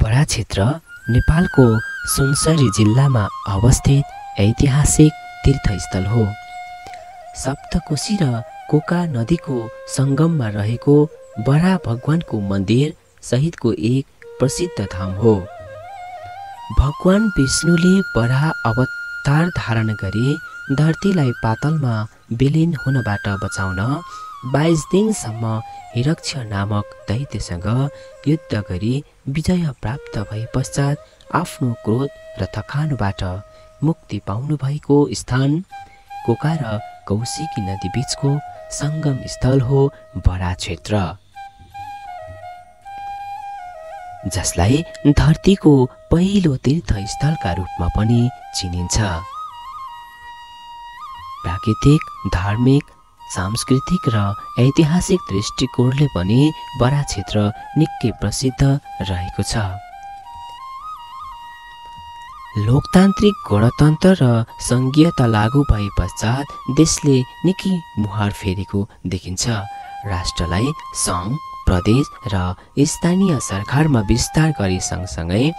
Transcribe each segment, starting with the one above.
बडा क्षेत्र नेपालको सुनसरी जिल्लामा अवस्थित ऐतिहासिक तीर्थस्थल हो। सप्तकोशी र कोका नदीको सङ्गममा रहेको बडा भगवानको मन्दिर सहितको एक प्रसिद्ध धाम हो। भगवान विष्णुले बडा अवतार धारण गरी धरतीलाई पातलमा विलिन हुनबाट बचाउन 22 दिनसम्म हिरक्ष नामक दैत्यसँग युद्ध गरी विजय प्राप्त भए पश्चात आफ्नो क्रोध र थकानबाट मुक्ति पाउनु भएको स्थान कोका र कौशिकी नदी बीचको सङ्गम स्थल हो बडा क्षेत्र, जसलाई धरतीको पहिलो तीर्थस्थलका रूपमा पनि चिनिन्छ। प्राकृतिक, धार्मिक, सांस्कृतिक र ऐतिहासिक दृष्टिकोणले पनि बडा क्षेत्र निकै प्रसिद्ध रहेको छ। लोकतान्त्रिक गणतन्त्र र सङ्घीयता लागू भए पश्चात देशले निकै मुहार फेरेको देखिन्छ। राष्ट्रलाई सङ्घ, प्रदेश र स्थानीय सरकारमा विस्तार गरे सँगसँगै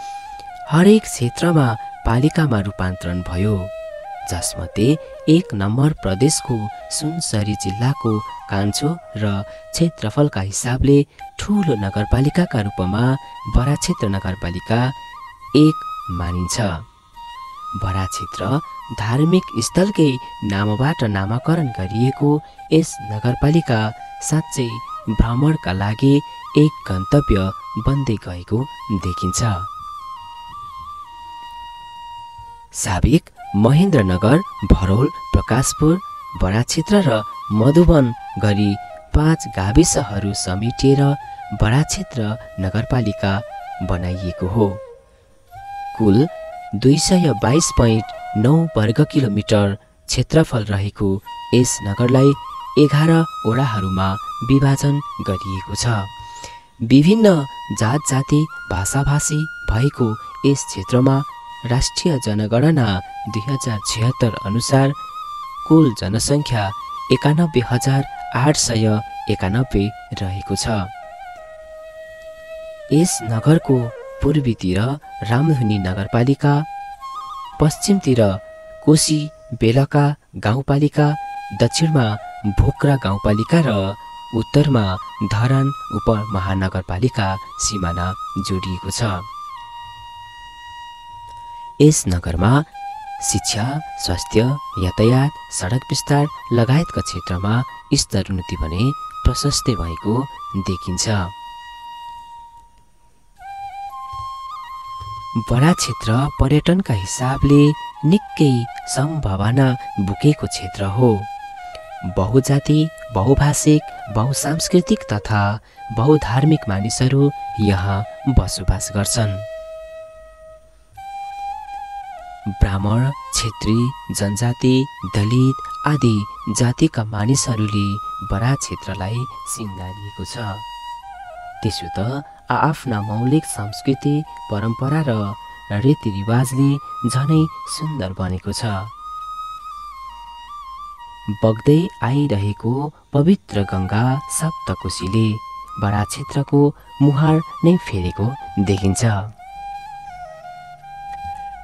हरेक क्षेत्रमा पालिकामा रूपान्तरण भयो, जसमध्ये 1 नम्बर प्रदेशको सुनसरी जिल्लाको कान्छो र क्षेत्रफलका हिसाबले ठूलो नगरपालिकाका रूपमा बडा क्षेत्र नगरपालिका 1 मानिन्छ। बडा क्षेत्र धार्मिक स्थलकै नामबाट नामाकरण गरिएको यस नगरपालिका साँच्चै भ्रमणका लागि एक गन्तव्य बन्दै गएको देखिन्छ। साबिक महेन्द्रनगर, भरौल, प्रकाशपुर, बडा क्षेत्र र मधुवन गरी 5 गाविसहरू समेटिएर बडा क्षेत्र नगरपालिका बनाइएको हो। कुल 222.9 वर्ग किलोमिटर क्षेत्रफल रहेको यस नगरलाई 11 वडाहरूमा विभाजन गरिएको छ। विभिन्न जात जाति, भाषाभाषी भएको यस क्षेत्रमा राष्ट्रिय जनगणना 2076 अनुसार कुल जनसङ्ख्या 91,891 रहेको छ। यस नगरको पूर्वीतिर रामधुनी नगरपालिका, पश्चिमतिर कोशी बेलका गाउँपालिका, दक्षिणमा भोक्रा गाउँपालिका र उत्तरमा धरान उपमहानगरपालिका सिमाना जोडिएको छ। यस नगरमा शिक्षा, स्वास्थ्य, यातायात, सडक विस्तार लगायतका क्षेत्रमा स्तरोन्नति भने प्रशस्तै भएको देखिन्छ। बडा क्षेत्र पर्यटनका हिसाबले निकै सम्भावना बोकेको क्षेत्र हो। बहुजाति, बहुभाषिक, बहुसांस्कृतिक तथा बहुधार्मिक मानिसहरू यहाँ बसोबास गर्छन्। ब्राह्मण, क्षेत्री, जनजाति, दलित आदि जातिका मानिसहरूले बडा क्षेत्रलाई सिँगारिएको छ। त्यसो त आफ्ना मौलिक संस्कृति, परम्परा र रीतिरिवाजले झनै सुन्दर बनेको छ। बग्दै आइरहेको पवित्र गङ्गा सप्तकोशीले बडा क्षेत्रको मुहार नै फेरेको देखिन्छ।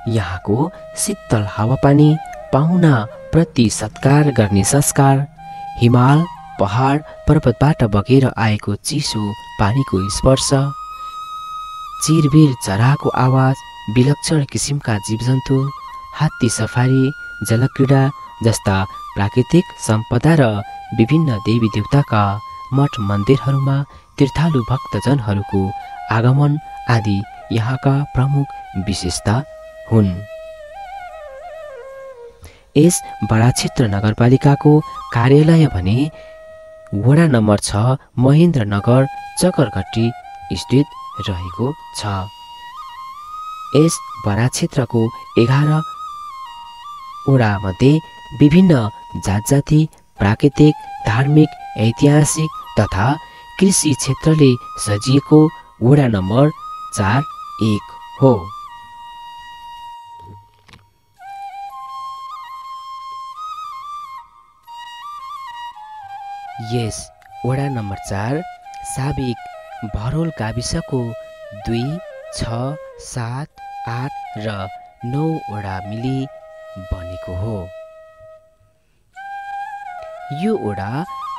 यहाँको शीतल हावापानी, पाहुना प्रति सत्कार गर्ने संस्कार, हिमाल, पहाड, पर्वतबाट बगेर आएको चिसो पानीको स्पर्श, चिरबिर चराको आवाज, विलक्षण किसिमका जीवजन्तु, हात्ती सफारी, जलक्रीडा जस्ता प्राकृतिक सम्पदा र विभिन्न देवी देवताका मठ मन्दिरहरूमा तीर्थालु भक्तजनहरूको आगमन आदि यहाँका प्रमुख विशेषता हुन्। यस बडा क्षेत्र नगरपालिकाको कार्यालय भने वडा नम्बर 6 महेन्द्रनगर चकरघट्टी स्थित रहेको छ। यस बडा क्षेत्रको 11 वडा मध्ये विभिन्न जात जाति, प्राकृतिक, धार्मिक, ऐतिहासिक तथा कृषि क्षेत्रले सजिएको वडा नम्बर 4-1 हो। यस वडा नम्बर 4 साबिक भरौल गाविसको 2 6, 7, 8 र 9 वडा मिली बनेको हो। यो वडा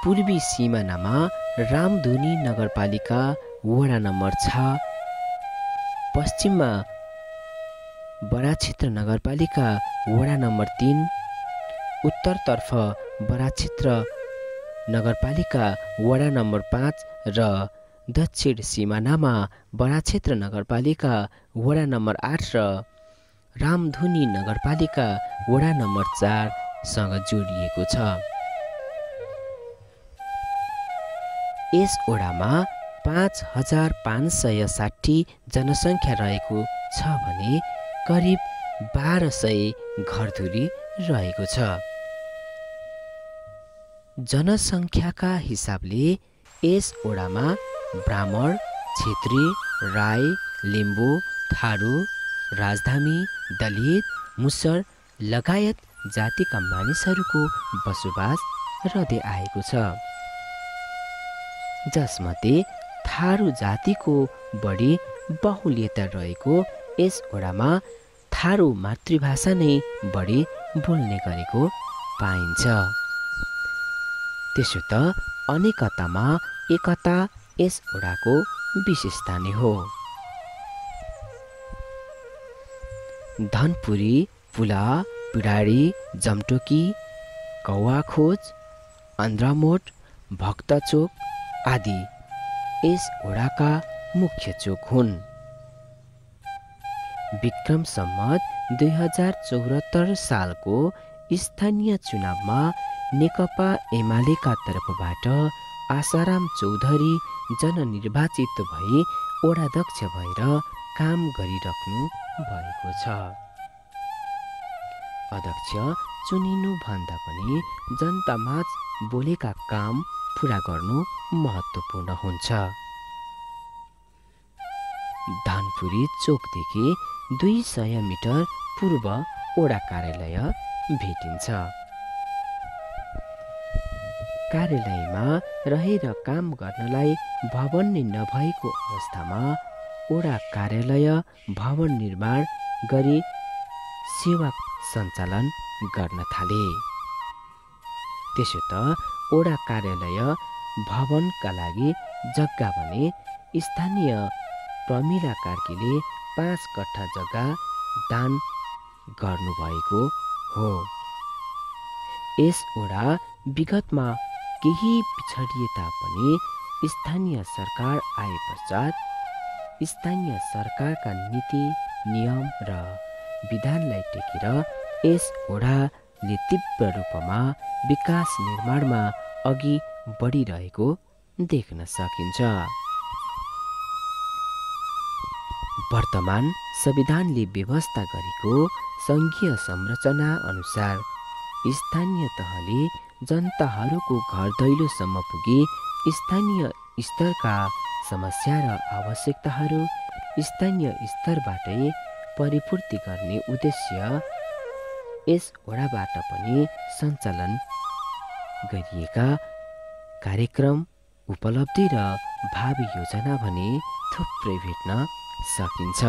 पूर्वी सिमानामा रामधुनी नगरपालिका वडा नम्बर 6, पश्चिममा बराक्षेत्र नगरपालिका वडा नम्बर 3, उत्तरतर्फ बराक्षेत्र नगरपालिका वडा नम्बर 5 र दक्षिण सिमानामा बराक्षेत्र नगरपालिका वडा नम्बर 8 र रामधुनी नगरपालिका वडा नम्बर 4 सँग जोडिएको छ। यस वडामा 5560 जनसङ्ख्या रहेको छ भने करिब 1200 घरधुरी रहेको छ। जनसङ्ख्याका हिसाबले यस वडामा ब्राह्मण, क्षेत्री, राई, लिम्बू, थारू, राजधानी, दलित, मुसर लगायत जातिका मानिसहरूको बसोबास रहँदै आएको छ। जसमध्ये थारू जातिको बढी बहुल्यता रहेको यस वडामा थारू मातृभाषा नै बढी बोल्ने गरेको पाइन्छ। त्यसो त अनेकतामा एकता यस वडाको विशेषता नै हो। धनपुरी, पुला, पिडारी, जमटोकी, कौवाखोज, अन्ध्रामोट, भक्तचोक आदि यस वडाका मुख्य चोक हुन्। विक्रम सम्वत 2074 सालको स्थानीय चुनावमा नेकपा एमालेका तर्फबाट आशाराम चौधरी जननिर्वाचित भई वडाध्यक्ष भएर काम गरिराख्नु भएको छ। अध्यक्ष चुनिनुभन्दा पनि जनतामाझ बोलेका काम पुरा गर्नु महत्त्वपूर्ण हुन्छ। धनपुरी चोकदेखि 200 मिटर पूर्व वडा कार्यालय भेटिन्छ। कार्यालयमा रहेर काम गर्नलाई भवन नै नभएको अवस्थामा वडा कार्यालय भवन निर्माण गरी सेवा सञ्चालन गर्न थाले। त्यसो त वडा कार्यालय भवनका लागि जग्गा भने स्थानीय प्रमिला कार्कीले 5 कट्ठा जग्गा दान गर्नुभएको हो। यस वडा विगतमा केही पिछडिए तापनि स्थानीय सरकार आए पश्चात स्थानीय सरकारका नीति, नियम र विधानलाई टेकेर यस वडाले तीव्र रूपमा विकास निर्माणमा अघि बढिरहेको देख्न सकिन्छ। वर्तमान संविधानले व्यवस्था गरेको सङ्घीय संरचना अनुसार स्थानीय तहले जनताहरूको घर दैलोसम्म पुगी स्थानीय स्तरका समस्या र आवश्यकताहरू स्थानीय स्तरबाटै परिपूर्ति गर्ने उद्देश्य यस वडाबाट पनि सञ्चालन गरिएका कार्यक्रम, उपलब्धि र भावी योजना भने थुप्रै भेट्न सकिन्छ।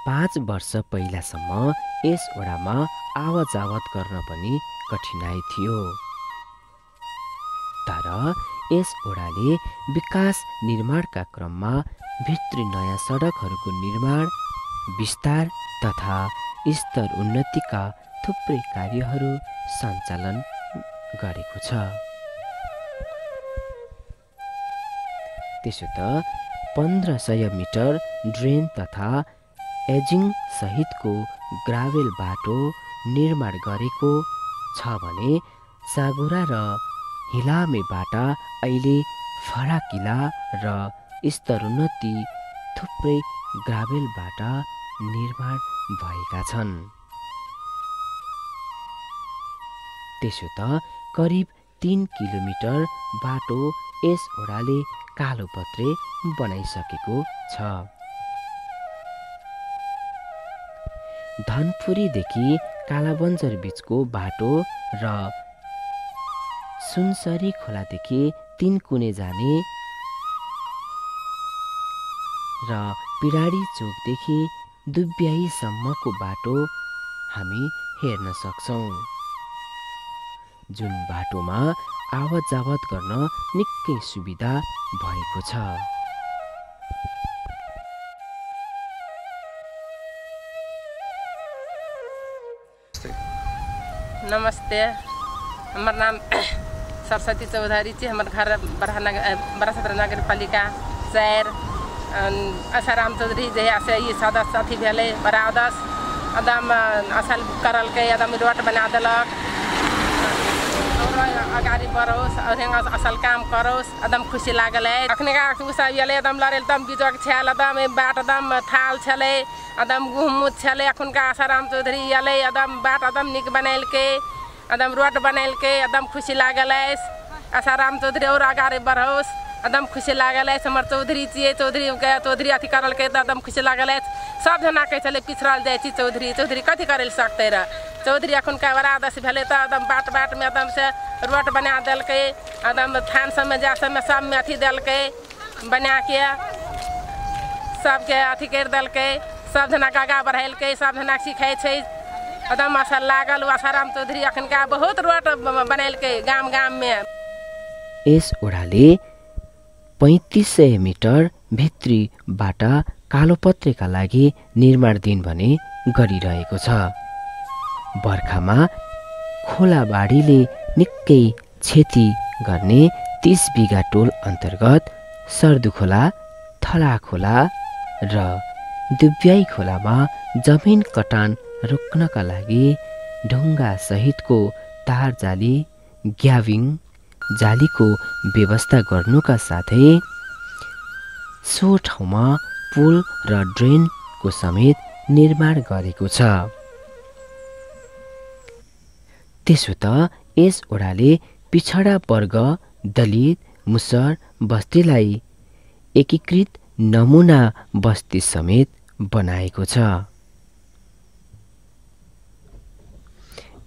5 वर्ष पहिलासम्म यस वडामा आवत-जावत गर्न पनि कठिनाइ थियो। तर यस वडाले विकास निर्माणका क्रममा भित्री नयाँ सडकहरूको निर्माण, विस्तार तथा स्तर उन्नतिका थुप्रै कार्यहरू सञ्चालन गरेको छ। त्यसो त 1500 मिटर ड्रेन तथा एजिङ सहितको ग्राभेल बाटो निर्माण गरेको छ भने सागुरा र हिलामेबाट अहिले फराकिला र स्तरोन्नति थुप्रै ग्राभेलबाट निर्माण भएका छन्। त्यसो त करिब 3 किलोमिटर बाटो यस वडाले कालोपत्रे बनाइसकेको छ। धनपुरीदेखि कालाबन्जर बीचको बाटो र सुनसरी खोलादेखि तिनकुने जाने र पिडारी चोकदेखि दुब्याईसम्मको बाटो हामी हेर्न सक्छौं, जुन बाटोमा आवत जावत गर्न निकै सुविधा भएको छ। नमस्ते, हमार नाम सरस्वती चौधरी छी। हमार घर बरहसत्र नगर पालिका 4 आसाराम चौधरी जहिया से ये सदस्य साथी भेले बरादस एकदम असल करल के एकदम रोड बना देलक और अगाडि बढ़ोस और असल काम करोस एकदम खुशी लागल है। अखने का सब येले एकदम लड़े एकदम बिजक छल एकदम बाट एकदम थाल छले एकदम गुहमुद छले। अखन का आसाराम चौधरी येले एकदम बाट एकदम निक बनाइल के एकदम रोड बनाइल के एकदम खुशी लागल है। आसाराम चौधरी और अगाडि बढ़ोस एकदम खुशी लागल है। हमर चौधरी छिए, चौधरी अथी करल के एकदम खुशी लागल है। सब जना कहे चले पिछड़ल जाए छी चौधरी कथी करे सकते रह। चौधरी अखन का बरादस भेले तो एकदम बाट में एकदम से रोड बना देल के एकदम थान सब में जा सब में अथी देल के बना के सबके अथी कर देल के सब जना के आगा बढ़ाइल के सब जना सिखाई छे एकदम असल लागल। आसाराम चौधरी अखन का बहुत रोड बनाइल के गाम में। यस ओडाले 3500 मिटर भित्री बाटा कालोपत्रेका लागि निर्माणधीन भने गरिरहेको छ। बर्खामा खोला बाढीले निकै क्षति गर्ने 30 बिघा टोल अन्तर्गत सर्दुखोला, थलाखोला र दुब्याई खोलामा जमिन कटान रोक्नका लागि ढुङ्गा सहितको तार जाली ग्याविङ जालीको व्यवस्था गर्नुका साथै सो ठाउँमा पुल र ड्रेनको समेत निर्माण गरेको छ। त्यसो त यस ओडाले पिछडा वर्ग दलित मुसर बस्तीलाई एकीकृत नमुना बस्ती समेत बनाएको छ।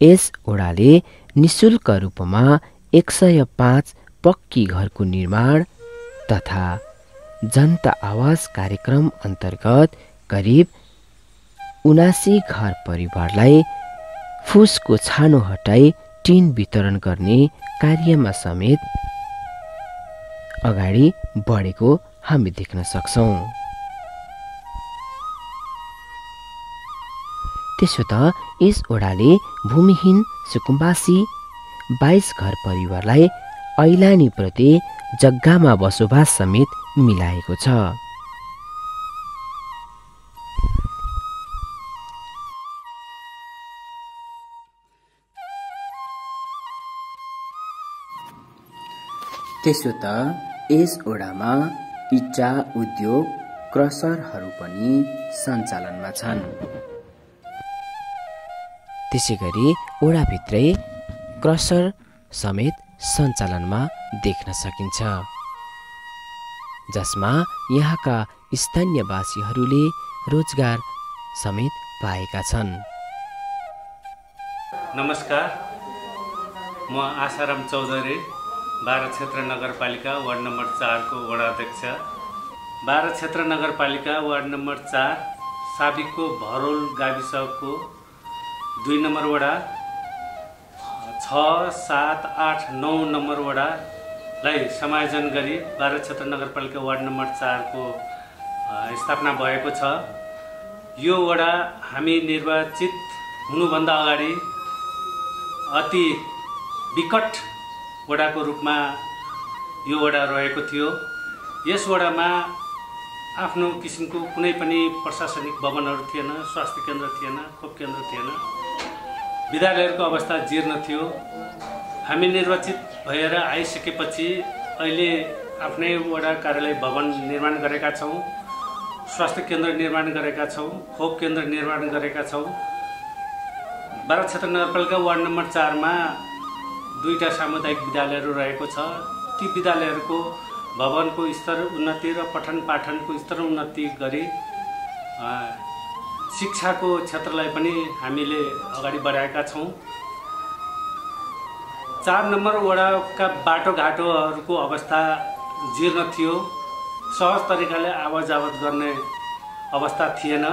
यस ओडाले निशुल्क रूपमा 105 पक्की घरको निर्माण तथा जनता आवास कार्यक्रम अन्तर्गत करिब 79 घर परिवारलाई फुसको छानो हटाई टिन वितरण गर्ने कार्यमा समेत अगाडि बढेको हामी देख्न सक्छौं। त्यसो त यस ओडाले भूमिहीन सुकुम्बासी 22 घर परिवारलाई ऐलानी प्रति जग्गामा बसोबास समेत मिलाएको छ। त्यसो त यस ओडामा इटा उद्योग क्रसरहरू पनि सञ्चालनमा छन्। त्यसैगरी ओडाभित्रै क्रसर समेत सञ्चालनमा देख्न सकिन्छ, जसमा यहाँका स्थानीयवासीहरूले रोजगार समेत पाएका छन्। नमस्कार, म आसाराम चौधरी 12 क्षेत्र नगरपालिका वार्ड नम्बर 4 को वडा अध्यक्ष। 12 क्षेत्र नगरपालिका वार्ड नम्बर 4 साबिकको भरोल गाविसको 2 नम्बर वडा 6, 7, 8, 9 नम्बर वडालाई समायोजन गरी 12 क्षेत्र नगरपालिका वार्ड नम्बर 4 को स्थापना भएको छ। यो वडा हामी निर्वाचित हुनुभन्दा अगाडि अति विकट वडाको रूपमा यो वडा रहेको थियो। यस वडामा आफ्नो किसिमको कुनै पनि प्रशासनिक भवनहरू थिएन, स्वास्थ्य केन्द्र थिएन, खोप केन्द्र थिएन, विद्यालयहरूको अवस्था जीर्ण थियो। हामी निर्वाचित भएर आइसकेपछि अहिले आफ्नै वडा कार्यालय भवन निर्माण गरेका छौँ, स्वास्थ्य केन्द्र निर्माण गरेका छौँ, खोप केन्द्र निर्माण गरेका छौँ। 12 क्षेत्र नगरपालिका वार्ड नम्बर 4 मा 2टा सामुदायिक विद्यालयहरू रहेको छ। ती विद्यालयहरूको भवनको स्तर उन्नति र पठन पाठनको स्तर उन्नति गरी शिक्षाको क्षेत्रलाई पनि हामीले अगाडि बढाएका छौँ। 4 नम्बर वडाका बाटोघाटोहरूको अवस्था जीर्ण थियो। सहज तरिकाले आवाजावत गर्ने अवस्था थिएन।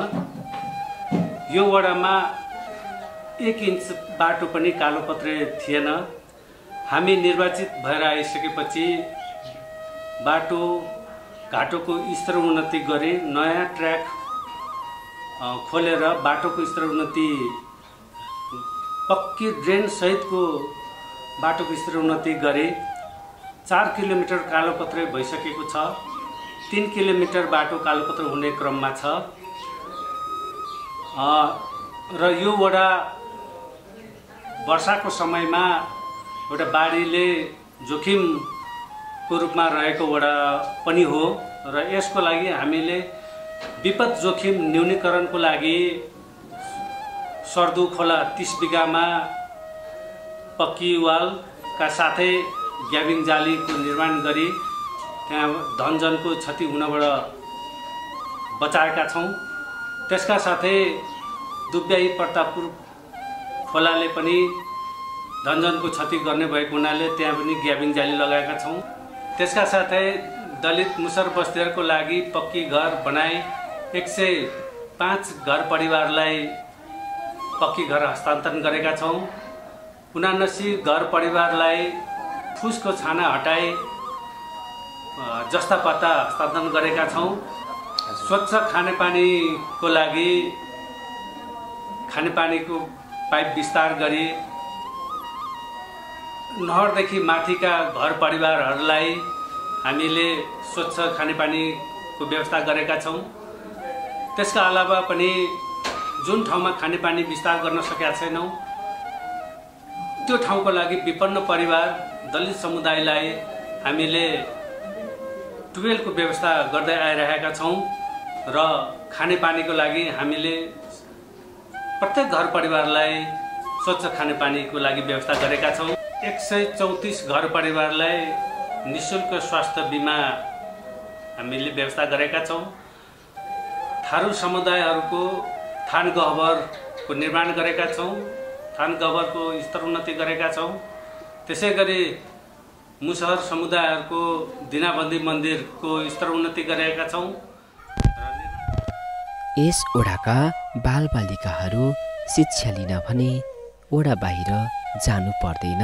यो वडामा 1 इन्च बाटो पनि कालोपत्रे थिएन। हामी निर्वाचित भएर आइसकेपछि बाटोघाटोको स्तर उन्नति गरे, नयाँ ट्र्याक खोलेर बाटोको स्तर उन्नति, पक्की ड्रेन सहितको बाटोको स्तर उन्नति गरे। 4 किलोमिटर कालोपत्रे भइसकेको छ। 3 किलोमिटर बाटो कालोपत्रे हुने क्रममा छ। र यो वडा वर्षाको समयमा एउटा बाढीले जोखिमको रूपमा रहेको वडा पनि हो। र यसको लागि हामीले विपद जोखिम न्यूनीकरणको लागि सर्दु खोला 30 बिघामा पक्की वालका साथै ग्याबिङ जालीको निर्माण गरी त्यहाँ धनजनको क्षति हुनबाट बचाएका छौँ। त्यसका साथै दुब्याई प्रतापपुर खोलाले पनि धनजनको क्षति गर्ने भएको हुनाले त्यहाँ पनि ग्याबिङ जाली लगाएका छौँ। त्यसका साथै दलित मुसर बस्तीहरूको लागि पक्की घर बनाई 105 घर परिवारलाई पक्की घर हस्तान्तरण गरेका छौँ। 79 घर परिवारलाई फुसको छाना हटाई जस्ता पत्ता हस्तान्तरण गरेका छौँ। स्वच्छ खानेपानीको लागि खानेपानीको पाइप विस्तार गरी नहरदेखि माथिका घर परिवारहरूलाई हामीले स्वच्छ खानेपानीको व्यवस्था गरेका छौँ। त्यसका अलावा पनि जुन ठाउँमा खानेपानी विस्तार गर्न सकेका छैनौँ त्यो ठाउँको लागि विपन्न परिवार दलित समुदायलाई हामीले ट्युबवेलको व्यवस्था गर्दै आइरहेका छौँ। र खानेपानीको लागि हामीले प्रत्येक घर परिवारलाई स्वच्छ खानेपानीको लागि व्यवस्था गरेका छौँ। 134 घर परिवारलाई निःशुल्क स्वास्थ्य बिमा हामीले व्यवस्था गरेका छौँ। थारू समुदायहरूको थान गहबरको निर्माण गरेका छौँ। थान गहबरको स्तर उन्नति गरेका छौँ। त्यसै गरी मुसहर समुदायहरूको दिनाबन्दी मन्दिरको स्तर उन्नति गरेका छौँ। यस ओडाका बालबालिकाहरू शिक्षा लिन भने ओडा बाहिर जानु पर्दैन।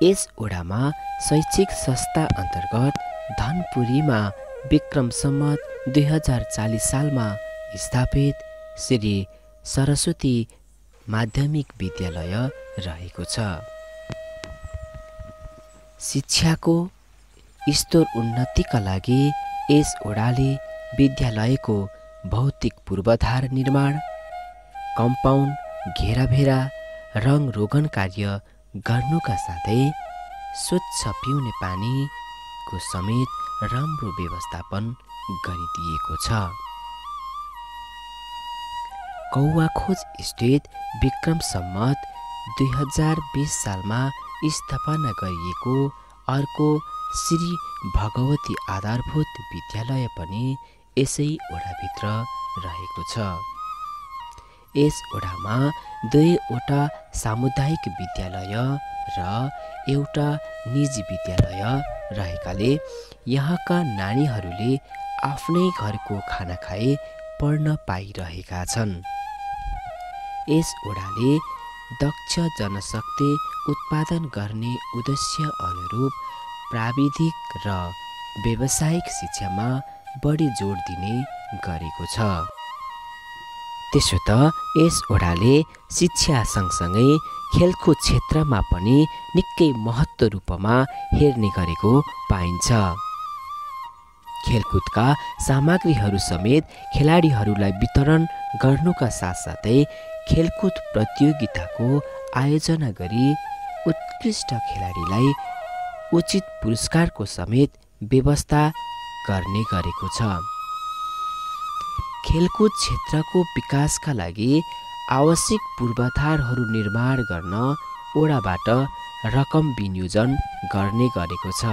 यस ओडामा शैक्षिक संस्था अन्तर्गत धनपुरीमा विक्रम सम्वत 2040 सालमा स्थापित श्री सरस्वती माध्यमिक विद्यालय रहेको छ। शिक्षाको स्तर उन्नतिका लागि यस ओडाले विद्यालयको भौतिक पूर्वाधार निर्माण, कम्पाउन्ड, घेराभेरा, रङ रोगन कार्य गर्नुका साथै स्वच्छ पिउने पानीको समेत राम्रो व्यवस्थापन गरिदिएको छ। कौवाखोज स्थित विक्रम सम्वत 2020 सालमा स्थापना गरिएको अर्को श्री भगवती आधारभूत विद्यालय पनि यसै ओडाभित्र रहेको छ। यस ओडामा 2वटा सामुदायिक विद्यालय र एउटा निजी विद्यालय रहेकाले यहाँका नानीहरूले आफ्नै घरको खाना खाए पढ्न पाइरहेका छन्। यस ओडाले दक्ष जनशक्ति उत्पादन गर्ने उद्देश्य अनुरूप प्राविधिक र व्यावसायिक शिक्षामा बढी जोड दिने गरेको छ। त्यसो त यस ओडाले शिक्षा सँगसँगै खेलकुद क्षेत्रमा पनि निकै महत्त्व रूपमा हेर्ने गरेको पाइन्छ। खेलकुदका सामग्रीहरू समेत खेलाडीहरूलाई वितरण गर्नुका साथसाथै खेलकुद प्रतियोगिताको आयोजना गरी उत्कृष्ट खेलाडीलाई उचित पुरस्कारको समेत व्यवस्था गर्ने गरेको छ। खेलकुद क्षेत्रको विकासका लागि आवश्यक पूर्वाधारहरू निर्माण गर्न ओडाबाट रकम विनियोजन गर्ने गरेको छ।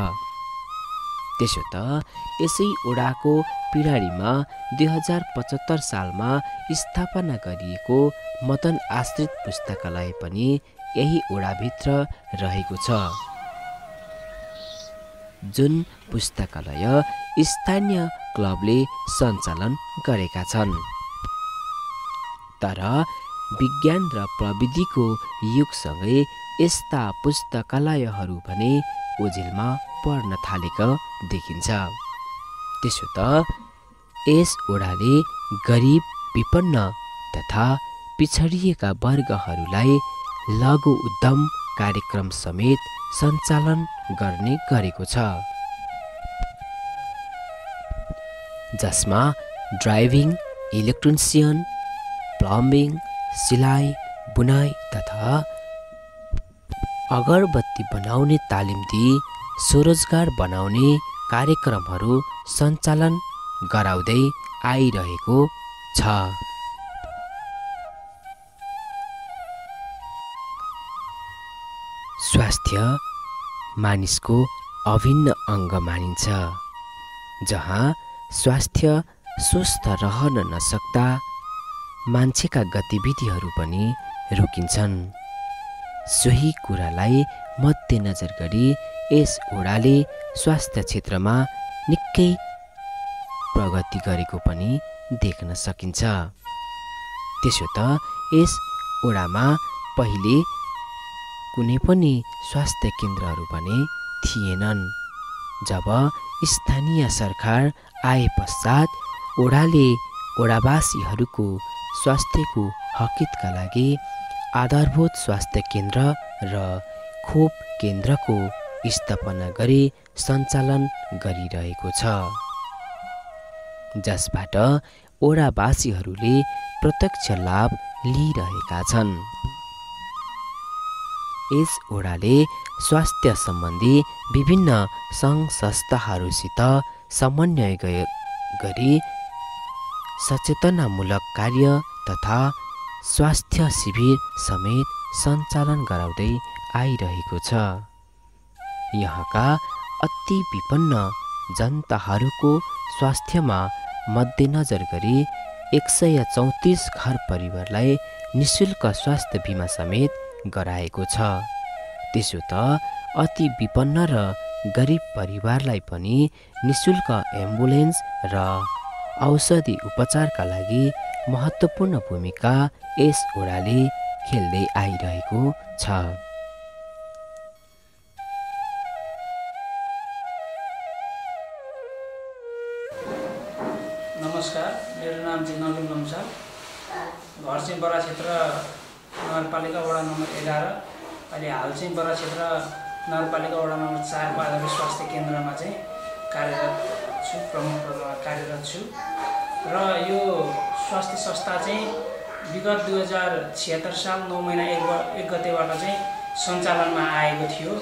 त्यसो त यसै ओडाको पिडारीमा 2075 सालमा स्थापना गरिएको मदन आश्रित पुस्तकालय पनि यही वडाभित्र रहेको छ, जुन पुस्तकालय स्थानीय क्लबले सञ्चालन गरेका छन्। तर विज्ञान र प्रविधिको युगसँगै यस्ता पुस्तकालयहरू भने ओझेलमा पर्न थालेका देखिन्छ। त्यसो त यस वडाले गरिब, विपन्न तथा पिछडिएका वर्गहरूलाई लघु उद्यम कार्यक्रम समेत सञ्चालन गर्ने गरेको छ, जसमा ड्राइभिङ, इलेक्ट्रिसियन, प्लम्बिङ, सिलाइ, बुनाइ तथा अगरबत्ती बनाउने तालिम दिई स्वरोजगार बनाउने कार्यक्रमहरू सञ्चालन गराउँदै आइरहेको छ। स्वास्थ्य मानिसको अभिन्न अङ्ग मानिन्छ। जहाँ स्वास्थ्य स्वस्थ रहन नसक्दा मान्छेका गतिविधिहरू पनि रोकिन्छन्। सोही कुरालाई मध्यनजर गरी यस वडाले स्वास्थ्य क्षेत्रमा निकै प्रगति गरेको पनि देख्न सकिन्छ। त्यसो त यस वडामा पहिले कुनै पनि स्वास्थ्य केन्द्रहरू पनि थिएनन्। जब स्थानीय सरकार आए पश्चात वडाले वडावासीहरूको स्वास्थ्यको हकितका लागि आधारभूत स्वास्थ्य केन्द्र र खोप केन्द्रको स्थापना गरी सञ्चालन गरिरहेको छ, जसबाट वडावासीहरूले प्रत्यक्ष लाभ लिइरहेका छन्। यस वडाले स्वास्थ्य सम्बन्धी विभिन्न सङ्घ संस्थाहरूसित समन्वय गरी सचेतनामूलक कार्य तथा स्वास्थ्य शिविर समेत सञ्चालन गराउँदै आइरहेको छ। यहाँका अति विपन्न जनताहरूको स्वास्थ्यमा मध्यनजर गरी 134 घर परिवारलाई निःशुल्क स्वास्थ्य बिमा समेत गराएको छ। त्यसो त अति विपन्न र गरिब परिवारलाई पनि निःशुल्क एम्बुलेन्स र औषधि उपचारका लागि महत्त्वपूर्ण भूमिका यस वडाले खेल्दै आइरहेको छ। नमस्कार, मेरो नाम चाहिँ नवीन लम्साल। घर चाहिँ बरा क्षेत्र नगरपालिका वडा नम्बर 11। अहिले हाल चाहिँ बरा क्षेत्र नगरपालिका वडा नम्बर 4 को आधारित स्वास्थ्य केन्द्रमा चाहिँ कार्यरत छु, प्रमुख पदमा कार्यरत छु। र यो स्वास्थ्य संस्था चाहिँ विगत 2076 साल 9 महिना 1 गतेबाट चाहिँ सञ्चालनमा आएको थियो।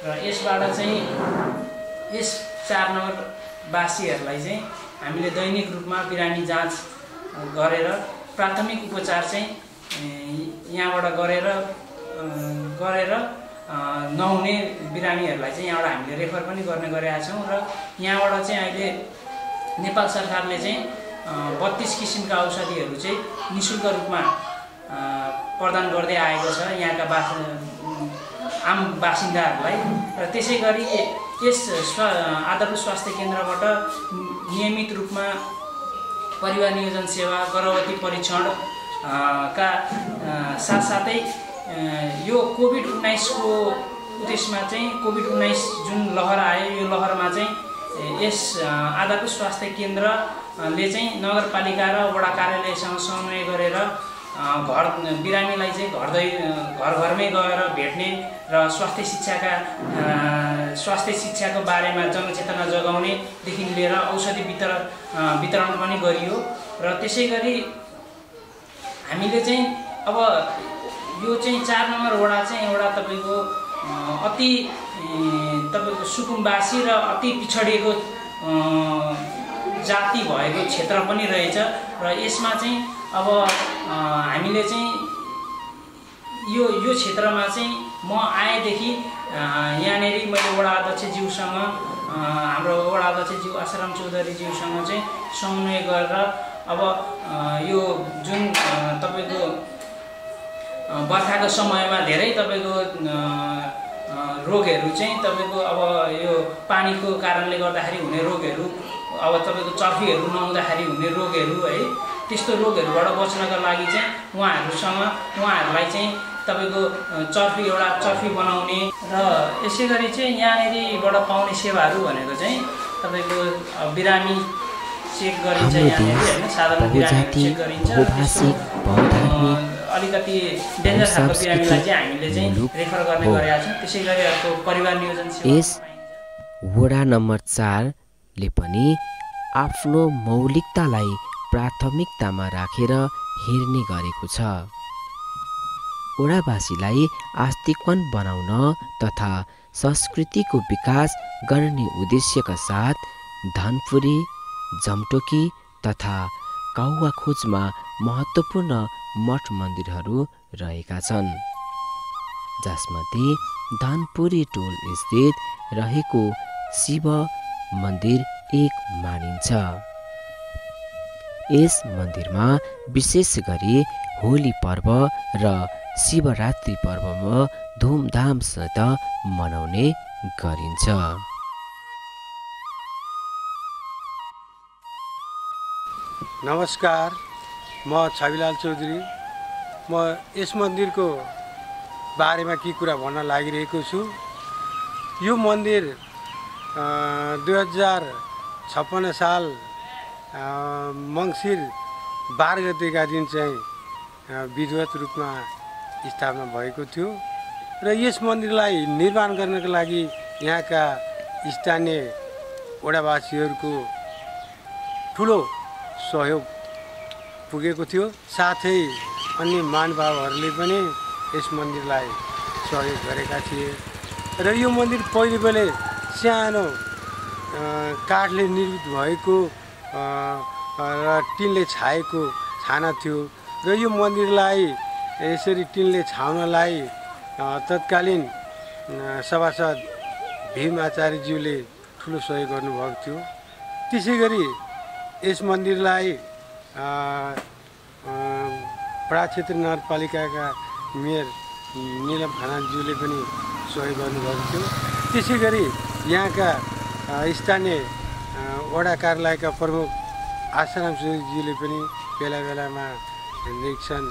र यसबाट चाहिँ यस 4 नगरवासीहरूलाई चाहिँ हामीले दैनिक रूपमा बिरामी जाँच गरेर प्राथमिक उपचार चाहिँ यहाँबाट गरेर नहुने बिरामीहरूलाई चाहिँ यहाँबाट हामीले रेफर पनि गर्ने गरेका छौँ। र यहाँबाट चाहिँ अहिले नेपाल सरकारले चाहिँ 32 किसिमका औषधिहरू चाहिँ निःशुल्क रूपमा प्रदान गर्दै आएको छ यहाँका आम बासिन्दाहरूलाई। र त्यसै गरी यस आधारभूत स्वास्थ्य केन्द्रबाट नियमित रूपमा परिवार नियोजन सेवा, गर्भवती परीक्षण का साथसाथै यो कोभिड-19 को उद्देश्यमा चाहिँ कोभिड-19 जुन लहर आयो, यो लहरमा चाहिँ यस आधारभूत स्वास्थ्य केन्द्रले चाहिँ नगरपालिका र वडा कार्यालयसँग समन्वय गरेर बिरामीलाई चाहिँ घर-घरमै गएर भेट्ने र स्वास्थ्य शिक्षाको बारेमा जनचेतना जगाउनेदेखि लिएर औषधि वितरण पनि गरियो। र त्यसै गरी हामीले चाहिँ अब यो चाहिँ 4 नम्बर वडा चाहिँ एउटा तपाईँको सुकुम्बासी र अति पिछडिएको जाति भएको क्षेत्र पनि रहेछ। र यसमा चाहिँ अब हामीले चाहिँ यो क्षेत्रमा चाहिँ म आएदेखि यहाँनेरि मैले वडा अध्यक्षज्यूसँग हाम्रो वडा अध्यक्षज्यू आसाराम चौधरीज्यूसँग चाहिँ समन्वय गरेर अब यो जुन तपाईँको बर्खाको समयमा धेरै तपाईँको रोगहरू चाहिँ तपाईँको अब यो पानीको कारणले गर्दाखेरि हुने रोगहरू, अब तपाईँको चर्फीहरू नहुँदाखेरि हुने रोगहरू है, त्यस्तो रोगहरूबाट बच्नका लागि चाहिँ उहाँहरूलाई चाहिँ तपाईँको एउटा चर्फी बनाउने र यसै गरी चाहिँ यहाँनिरबाट पाउने सेवाहरू भनेको चाहिँ तपाईँको बिरामी चेक गरिन्छ, यहाँनिर होइन साधारण बिरामी चेक गरिन्छ, अलिकति डेन्जर खालको बिरामीलाई चाहिँ हामीले चाहिँ रेफर गर्ने गरेका छौँ। त्यसै गरी अर्को परिवार नियोजन सेवा। यस वडा नम्बर 4 ले पनि आफ्नो मौलिकतालाई प्राथमिकतामा राखेर हेर्ने गरेको छ। वडावासीलाई आस्तिकवान बनाउन तथा संस्कृतिको विकास गर्ने उद्देश्यका साथ धनपुरी, जमटोकी तथा काउवाखोजमा महत्त्वपूर्ण मठ मन्दिरहरू रहेका छन्, जसमध्ये धनपुरी टोल स्थित रहेको शिव मन्दिर एक मानिन्छ। यस मन्दिरमा विशेष गरी होली पर्व र शिवरात्रि पर्वमा धुमधामसित मनाउने गरिन्छ। नमस्कार, म छविलाल चौधरी। म यस मन्दिरको बारेमा के कुरा भन्न लागिरहेको छु। यो मन्दिर 2056 साल मङ्सिर 12 गतेका दिन चाहिँ विधिवत रूपमा स्थापना भएको थियो र यस मन्दिरलाई निर्माण गर्नको लागि यहाँका स्थानीय वडावासीहरूको ठुलो सहयोग पुगेको थियो। साथै अन्य महानुभावहरूले पनि यस मन्दिरलाई सहयोग गरेका थिए र यो मन्दिर पहिले सानो काठले निर्मित भएको र टिनले छाएको छाना थियो र यो मन्दिरलाई यसरी टिनले छाउनलाई तत्कालीन सभासद भीम आचार्यज्यूले ठुलो सहयोग गर्नुभएको थियो। त्यसै गरी यस मन्दिरलाई पडा क्षेत्र नगरपालिकाका मेयर निलम खनालज्यूले पनि सहयोग गर्नुभएको थियो। त्यसै गरी यहाँका स्थानीय वडा कार्यालयका प्रमुख आसाराम चौधरीज्यूले पनि बेला बेलामा निरीक्षण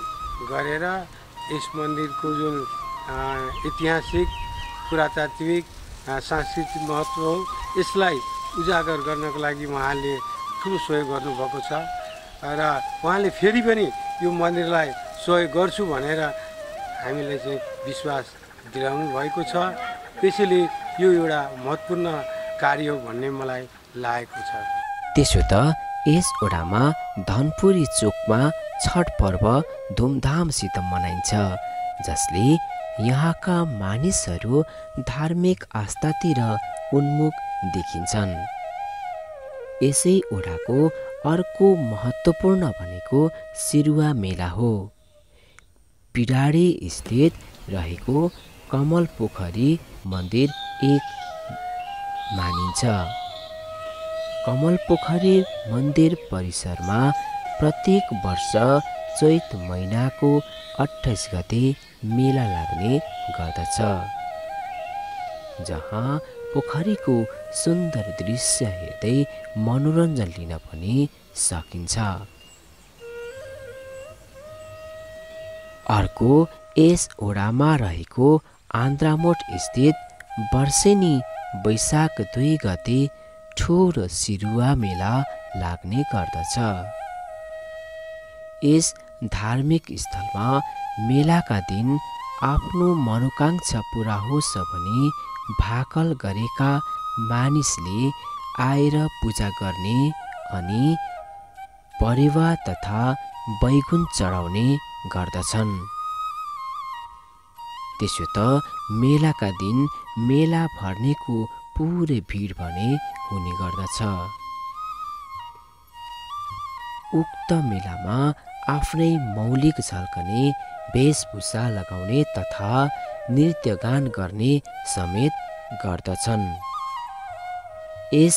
गरेर यस मन्दिरको जुन ऐतिहासिक, पुरातात्विक, सांस्कृतिक महत्त्व हो यसलाई उजागर गर्नको लागि उहाँले ठुलो सहयोग गर्नुभएको छ र उहाँले फेरि पनि यो मन्दिरलाई सहयोग गर्छु भनेर हामीलाई चाहिँ विश्वास दिलाउनु भएको छ। त्यसैले यो एउटा महत्त्वपूर्ण कार्य हो भन्ने मलाई लागेको छ। त्यसो त यस वडामा धनपुरी चोकमा छठ पर्व धुमधामसित मनाइन्छ, जसले यहाँका मानिसहरू धार्मिक आस्थातिर उन्मुख देखिन्छन्। यसै वडाको अर्को महत्त्वपूर्ण भनेको सिरुवा मेला हो। पिडारी स्थित रहेको कमल पोखरी मन्दिर एक मानिन्छ। कमल पोखरी मन्दिर परिसरमा प्रत्येक वर्ष चैत महिनाको 28 गते मेला लाग्ने गर्दछ, जहाँ पोखरीको सुन्दर दृश्य हेर्दै मनोरञ्जन लिन पनि सकिन्छ। अर्को यस वडामा रहेको आन्द्रामोट स्थित वर्षेनी वैशाख 2 गते ठुलो सिरुवा मेला लाग्ने गर्दछ। यस धार्मिक स्थलमा मेलाका दिन आफ्नो मनोकांक्षा पूरा होस् भनी भाकल गरेका मानिसले आएर पूजा गर्ने अनि परेवा तथा बैगुन चढाउने गर्दछन्। त्यसो त मेलाका दिन मेला भर्नेको पुरै भिड भने हुने गर्दछ। उक्त मेलामा आफ्नै मौलिक झल्कने वेशभूषा लगाउने तथा नृत्य गान गर्ने समेत गर्दछन्। यस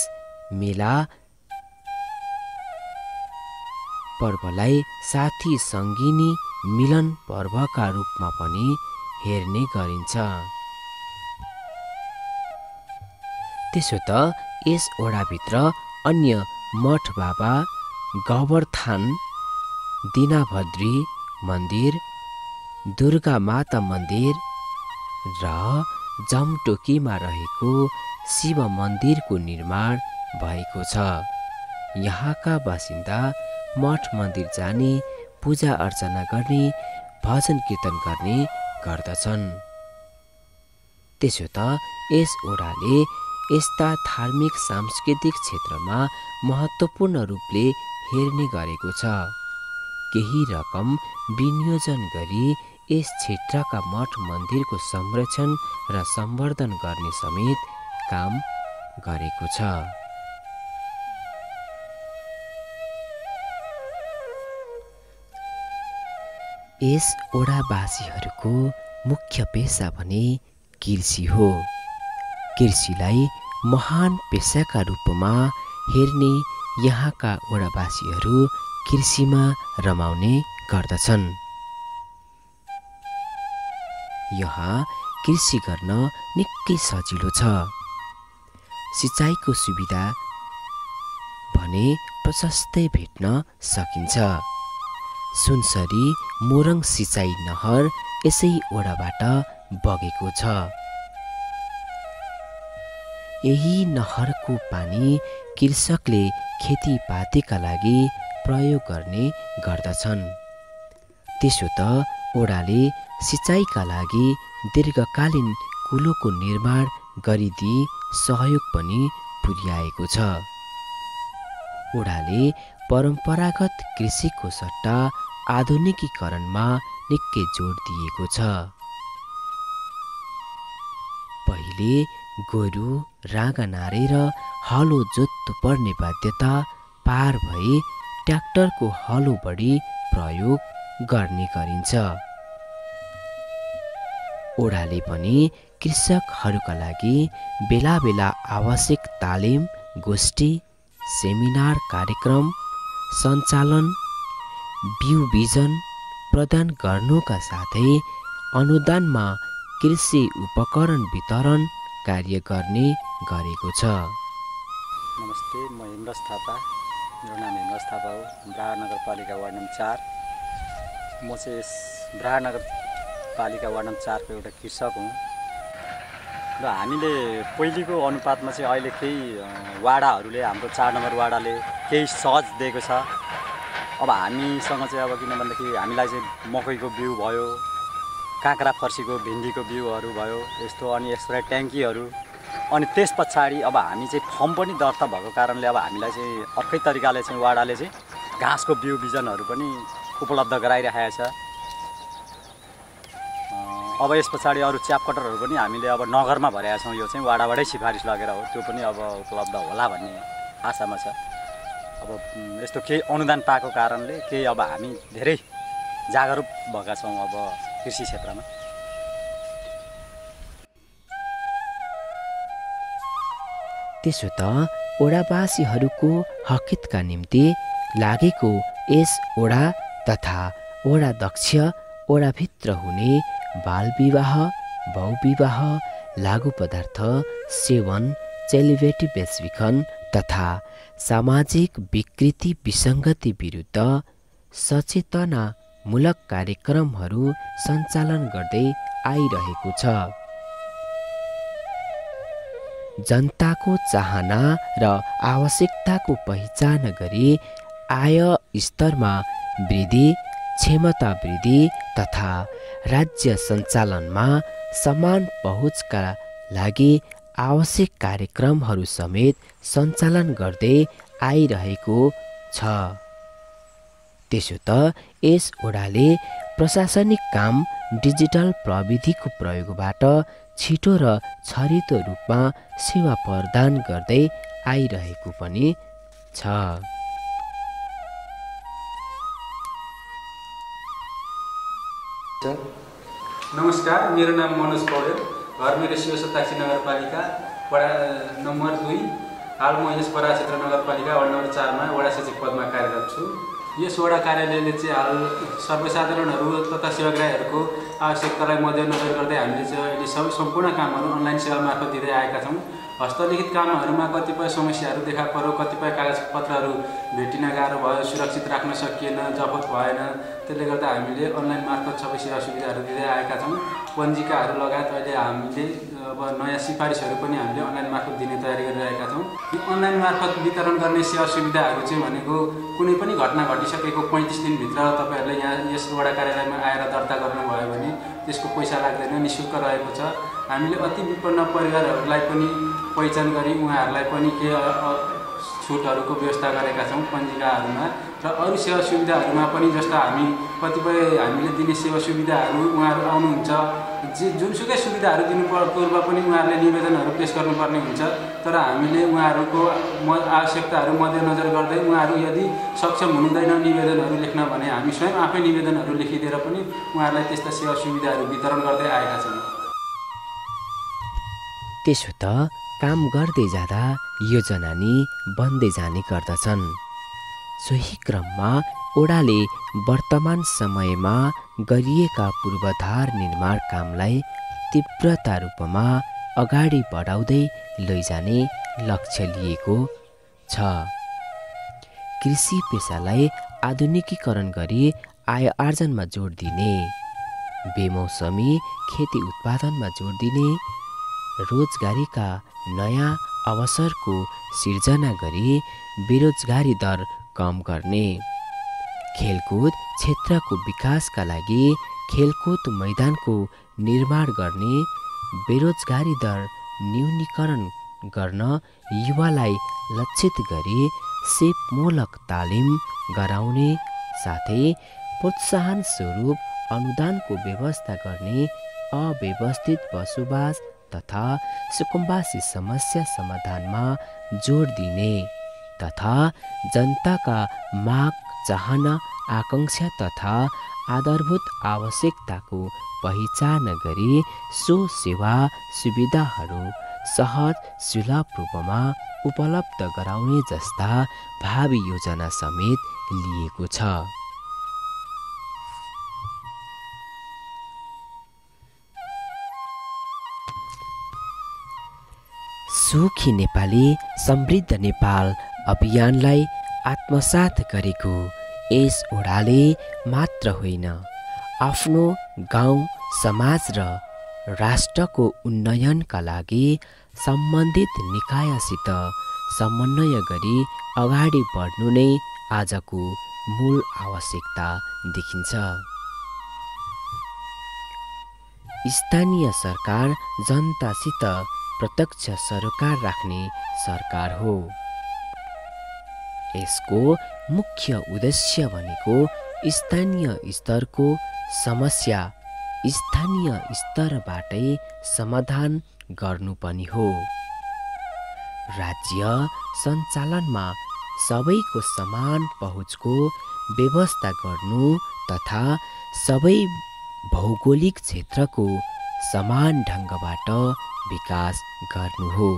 मेला पर्वलाई साथी सङ्गिनी मिलन पर्वका रूपमा पनि हेर्ने गरिन्छ। त्यसो त यस ओडाभित्र अन्य मठ बाबा, गोबरथान, दीनाभद्री मन्दिर, दुर्गा माता मन्दिर र जमटोकीमा रहेको शिव मन्दिरको निर्माण भएको छ। यहाँका बासिन्दा मठ मन्दिर जाने, पूजा अर्चना गर्ने, भजन कीर्तन गर्ने गर्दछन्। त्यसो त यस ओडाले यस्ता धार्मिक सांस्कृतिक क्षेत्रमा महत्त्वपूर्ण रूपले हेर्ने गरेको छ। केही रकम विनियोजन गरी यस क्षेत्रका मठ मन्दिरको संरक्षण र सम्वर्धन गर्ने समेत काम गरेको छ। यस ओडावासीहरूको मुख्य पेशा भने कृषि हो। कृषिलाई महान पेशाका रूपमा हेर्ने यहाँका ओडावासीहरू कृषिमा रमाउने गर्दछन्। यहाँ कृषि गर्न निकै सजिलो छ। सिँचाइको सुविधा भने प्रशस्तै भेट्न सकिन्छ। सुनसरी मोरङ सिँचाइ नहर यसै ओडाबाट बगेको छ। यही नहरको पानी कृषकले खेतीपातीका लागि प्रयोग गर्ने गर्दछन्। त्यसो त ओडाले सिँचाइका लागि दीर्घकालीन कुलोको निर्माण गरिदिई सहयोग पनि पुर्याएको छ। ओडाले परम्परागत कृषिको सट्टा आधुनिकीकरणमा निकै जोड दिएको छ। पहिले गोरु राँगा नारेर हलो जोत्नु पर्ने बाध्यता पार भई ट्र्याक्टरको हलो बढी प्रयोग गर्ने गरिन्छ। ओडाले पनि कृषकहरूका लागि बेला बेला आवश्यक तालिम, गोष्ठी, सेमिनार कार्यक्रम सञ्चालन, बिउ बिजन प्रदान गर्नुका साथै अनुदानमा कृषि उपकरण वितरण कार्य गर्ने गरेको छ। नमस्ते, म हेमराज थापा। मेरो नाम हेमराज थापा हो। ब्राह्मण नगरपालिका वार्ड नम्बर 4। म चाहिँ यस ब्राह्मण नगरपालिका वार्ड नम्बर 4 को एउटा कृषक हुँ र हामीले पहिलेको अनुपातमा चाहिँ अहिले केही वाडाहरूले, हाम्रो 4 नम्बर वाडाले केही सहज दिएको छ। अब हामीसँग चाहिँ अब किन भन्दाखेरि हामीलाई चाहिँ मकैको बिउ भयो, काँक्रा फर्सीको भिन्डीको बिउहरू भयो यस्तो, अनि स्प्रे ट्याङ्कीहरू, अनि त्यस पछाडि अब हामी चाहिँ फर्म पनि दर्ता भएको कारणले अब हामीलाई चाहिँ अर्कै तरिकाले चाहिँ वाडाले चाहिँ घाँसको बिउ बिजनहरू पनि उपलब्ध गराइरहेको छ। अब यस पछाडि अरू च्यापकटरहरू पनि हामीले अब नगरमा भरेका छौँ। यो चाहिँ वाडाबाटै सिफारिस लगेर हो, त्यो पनि अब उपलब्ध होला भन्ने आशामा छ। अब यस्तो केही अनुदान पाएको कारणले केही अब हामी धेरै जागरुक भएका छौँ अब कृषि क्षेत्रमा। त्यसो त ओडावासीहरूको हकितका निम्ति लागेको यस ओडा तथा ओडाध्यक्ष ओडाभित्र हुने बालविवाह, बहुविवाह, लागु पदार्थ सेवन, चेलिबेटी बेचबिखन तथा सामाजिक विकृति विसङ्गति विरुद्ध सचेतनामूलक कार्यक्रमहरू सञ्चालन गर्दै आइरहेको छ। जनताको चाहना र आवश्यकताको पहिचान गरी आय स्तरमा वृद्धि, क्षमता वृद्धि तथा राज्य सञ्चालनमा समान पहुँचका लागि आवश्यक कार्यक्रमहरू समेत सञ्चालन गर्दै आइरहेको छ। त्यसो त यस ओडाले प्रशासनिक काम डिजिटल प्रविधिको प्रयोगबाट छिटो र छरितो रूपमा सेवा प्रदान गर्दै आइरहेको पनि छ। नमस्कार, मेरो नाम मनोज पौडेल। घर मेरो शिवसताक्षी नगरपालिका वडा नम्बर 2। हाल म यस बरा क्षेत्र नगरपालिका वार्ड नम्बर 4 मा वडा सचिव पदमा कार्यरत छु। यस वडा कार्यालयले चाहिँ हाल सर्वसाधारणहरू तथा सेवाग्राहीहरूको आवश्यकतालाई मध्यनजर गर्दै हामीले चाहिँ अहिले सबै सम्पूर्ण कामहरू अनलाइन सेवा मार्फत दिँदै आएका छौँ। हस्तलिखित कामहरूमा कतिपय समस्याहरू देखा पर्यो, कतिपय कागजपत्रहरू भेटिन गाह्रो भयो, सुरक्षित राख्न सकिएन, जफत भएन। त्यसले गर्दा हामीले अनलाइन मार्फत सबै सेवा सुविधाहरू दिँदै आएका छौँ। पञ्जिकाहरू लगायत अहिले हामीले अब नयाँ सिफारिसहरू पनि हामीले अनलाइन मार्फत दिने तयारी गरिरहेका छौँ। यो अनलाइन मार्फत वितरण गर्ने सेवा सुविधाहरू चाहिँ भनेको कुनै पनि घटना घटिसकेको 35 दिनभित्र तपाईँहरूले यहाँ यस वडा कार्यालयमा आएर दर्ता गर्नुभयो भने त्यसको पैसा लाग्दैन, निःशुल्क रहेको छ। हामीले अति विपन्न परिवारहरूलाई पनि पहिचान गरी उहाँहरूलाई पनि के छुटहरूको व्यवस्था गरेका छौँ पञ्जिकाहरूमा र अरू सेवा सुविधाहरूमा पनि। जस्तो हामी कतिपय हामीले दिने सेवा सुविधाहरू उहाँहरू आउनुहुन्छ, जुनसुकै सुविधाहरू दिनु पूर्व पनि उहाँहरूले निवेदनहरू पेश गर्नुपर्ने हुन्छ। तर हामीले उहाँहरूको आवश्यकताहरू मध्यनजर गर्दै उहाँहरू यदि सक्षम हुनुहुँदैन निवेदनहरू लेख्न भने हामी स्वयं आफै निवेदनहरू लेखिदिएर पनि उहाँहरूलाई त्यस्ता सेवा सुविधाहरू वितरण गर्दै आएका छौँ। त्यसो त काम गर्दै जाँदा योजना नि बन्दै जाने गर्दछन्। सोही क्रममा ओडाले वर्तमान समयमा गरिएका पूर्वाधार निर्माण कामलाई तीव्रता रूपमा अगाडि बढाउँदै लैजाने लक्ष्य लिएको छ। कृषि पेसालाई आधुनिकीकरण गरी आय आर्जनमा जोड दिने, बेमौसमी खेती उत्पादनमा जोड दिने, रोजगारीका नयाँ अवसरको सिर्जना गरी बेरोजगारी दर कम गर्ने, खेलकुद क्षेत्रको विकासका लागि खेलकुद मैदानको निर्माण गर्ने, बेरोजगारी दर न्यूनीकरण गर्न युवालाई लक्षित गरी सिपमूलक तालिम गराउने साथै प्रोत्साहन स्वरूप अनुदानको व्यवस्था गर्ने, अव्यवस्थित बसोबास तथा सुकुम्बासी समस्या समाधानमा जोड दिने तथा जनताका माग, चाहना, आकांक्षा तथा आधारभूत आवश्यकताको पहिचान गरी सो सेवा सुविधाहरू सहज सुलभ रूपमा उपलब्ध गराउने जस्ता भावी योजना समेत लिएको छ। सुखी नेपाली समृद्ध नेपाल अभियानलाई आत्मसात गरेको यस ओडाले मात्र होइन, आफ्नो गाउँ, समाज र राष्ट्रको उन्नयनका लागि सम्बन्धित निकायसित समन्वय गरी अगाडि बढ्नु नै आजको मूल आवश्यकता देखिन्छ। स्थानीय सरकार जनतासित प्रत्यक्ष सरोकार राख्ने सरकार हो। यसको मुख्य उद्देश्य भनेको स्थानीय स्तरको समस्या स्थानीय स्तरबाटै समाधान गर्नु पनि हो। राज्य सञ्चालनमा सबैको समान पहुँचको व्यवस्था गर्नु तथा सबै भौगोलिक क्षेत्रको समान ढङ्गबाट विकास गर्नु हो।